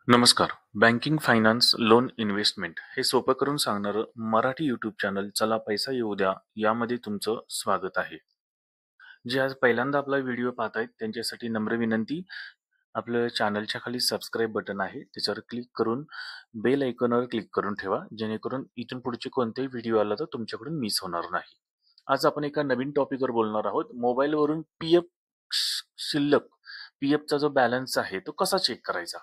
नमस्कार. Banking, finance, loan, investment हे सोपं करून सांगणारं मराठी यूट्यूब चॅनल चला पैसा येऊ द्या यामध्ये तुमचं स्वागत आहे. जे आज पहिल्यांदा आपला व्हिडिओ पाहत आहेत त्यांच्यासाठी नम्र विनंती, आपल्या चॅनलच्या खाली सबस्क्राईब बटन आहे त्याच्यावर क्लिक करून बेल आयकॉनवर क्लिक करून ठेवा, जेणेकरून इथून पुढचे कोणतेही व्हिडिओ आला तर तुमच्याकडून मिस होणार नाही. आज आपण एका नवीन टॉपिकवर बोलणार आहोत. मोबाईलवरून शिल्लक पीएफचा जो बॅलन्स आहे तो कसा चेक करायचा.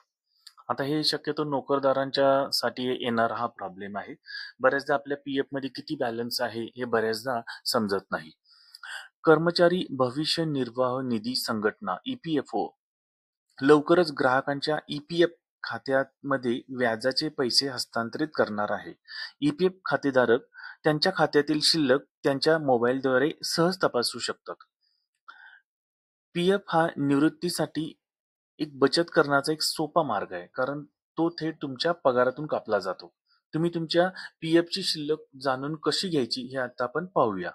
आता हे शक्यतो नोकरदारांच्या साठी येणारा हा प्रॉब्लेम आहे. बऱ्याचदा आपल्या पीएफ मध्ये किती बॅलन्स आहे हे बऱ्याचदा समजत नाही. कर्मचारी भविष्य निर्वाह निधी संघटना ईपीएफओ लवकरच ग्राहकांच्या ईपीएफ खात्यामध्ये व्याजाचे पैसे हस्तांतरित करणार आहे. ईपीएफ खातेधारक त्यांच्या खात्यातील शिल्लक त्यांच्या मोबाईलद्वारे सहज तपासू शकतात. पीएफ हा निवृत्तीसाठी एक बचत करण्याचा एक सोपा मार्ग आहे, कारण तो थेट तुमच्या पगारातून कापला जातो. तुम्ही तुमच्या पीएफची शिल्लक जाणून कशी घ्यायची हे आता आपण पाहूया.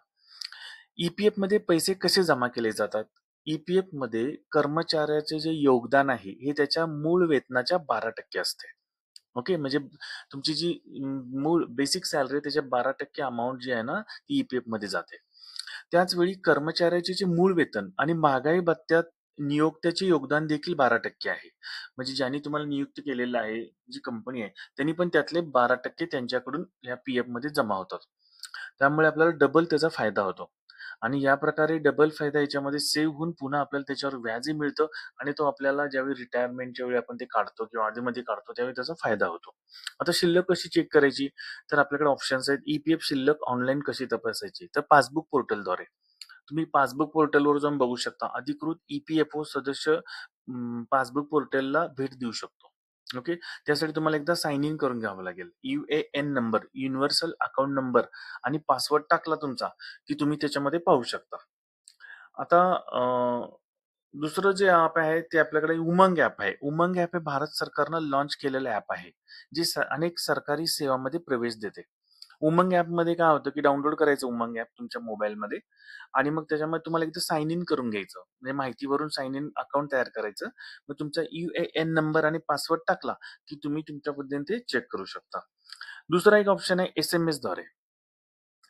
ईपीएफ मध्ये पैसे कसे जमा केले जातात. ईपीएफ मध्ये कर्मचाऱ्याचे जे योगदान आहे हे त्याच्या मूळ वेतनाच्या 12% असते. ओके, म्हणजे तुमची जी मूळ बेसिक सॅलरी त्याच्या 12% अमाऊंट जी आहे ना ती ईपीएफ मध्ये जाते. त्याचवेळी कर्मचाऱ्याचे जे मूळ वेतन आणि महागाई भत्त्यात नियोक्त्याचे योगदान देखील 12% आहे. म्हणजे ज्यांनी तुम्हाला नियुक्त केलेलं आहे, जी कंपनी आहे, त्यांनी पण त्यातले 12% त्यांच्याकडून या पीएफ मध्ये जमा होतात. त्यामुळे आपल्याला डबल त्याचा फायदा होतो. आणि या प्रकारे डबल फायदा याच्यामध्ये सेव्ह होऊन पुन्हा आपल्याला त्याच्यावर व्याजही मिळतं आणि तो आपल्याला ज्यावेळी रिटायरमेंटच्या वेळी आपण ते काढतो किंवा आधीमध्ये काढतो त्यावेळी त्याचा फायदा होतो. आता शिल्लक कशी चेक करायची, तर आपल्याकडे ऑप्शन्स आहेत. ईपीएफ शिल्लक ऑनलाईन कशी तपासायची, तर पासबुक पोर्टलद्वारे तुम्ही पासबुक पोर्टलवर जाऊन बघू शकता. अधिकृत ईपीएफओ सदस्य पासबुक पोर्टलला भेट देऊ शकतो. ओके, त्यासाठी तुम्हाला एकदा साइन इन करून घ्यावं लागेल. UAN number, universal account number आणि पासवर्ड टाकला तुमचा की तुम्ही त्याच्यामध्ये पाहू शकता. आता दुसरं जे ॲप आहे ते आपल्याकडे उमंग ॲप आहे. उमंग ॲप हे भारत सरकारनं लॉन्च केलेलं ॲप आहे, जे अनेक सरकारी सेवांमध्ये प्रवेश देते. उमंग ॲपमध्ये काय होतं की डाउनलोड करायचं उमंग ॲप तुमच्या मोबाईलमध्ये आणि मग त्याच्यामध्ये तुम्हाला एकदा साइन इन करून घ्यायचं. म्हणजे माहितीवरून साइन इन अकाउंट तयार करायचं. मग तुमचा यूएएन नंबर आणि पासवर्ड टाकला की तुम्ही तुमच्या पद्धतीने ते चेक करू शकता. दुसरा एक ऑप्शन आहे एसएमएस द्वारे.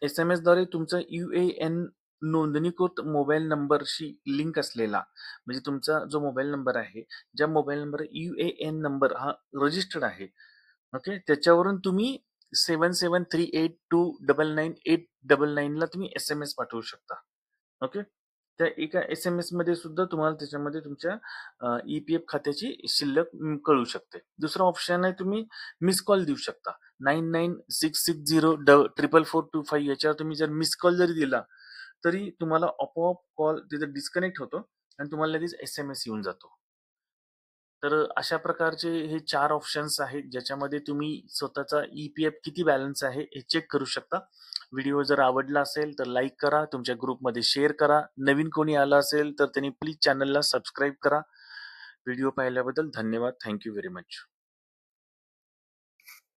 एस-एम-एस द्वारे तुमचा यूएएन नोंदणीकृत मोबाईल नंबरशी लिंक असलेला, म्हणजे तुमचा जो मोबाईल नंबर आहे, ज्या मोबाईल नंबर यूएएन नंबर हा रजिस्टर्ड आहे, ओके, त्याच्यावरून तुम्ही 7738299899 ला तुम्ही एस-एम-एस पाठवू शकता. ओके, त्या एका एस-एम-एस मध्ये सुद्धा तुम्हाला त्याच्यामध्ये तुमच्या ईपीएफ खात्याची शिल्लक कळू शकते. दुसरा ऑप्शन आहे तुम्ही मिस कॉल देऊ शकता. 9966044425 याच्यावर तुम्ही जर मिस कॉल जरी दिला तरी तुम्हाला आपोआप कॉल तिथे डिस्कनेक्ट होतो आणि तुम्हाला लगेच एस-एम-एस येऊन जातो. तर अशा प्रकारचे हे 4 ऑप्शन्स आहेत, ज्याच्यामध्ये तुम्ही स्वतःचा ईपीएफ किती बॅलन्स आहे हे चेक करू शकता. व्हिडिओ जर आवडला असेल तर लाईक करा, तुमच्या ग्रुपमध्ये शेअर करा. नवीन कोणी आलं असेल तर त्यांनी प्लीज चॅनलला सबस्क्राईब करा. व्हिडिओ पाहिल्याबद्दल धन्यवाद. Thank you very much.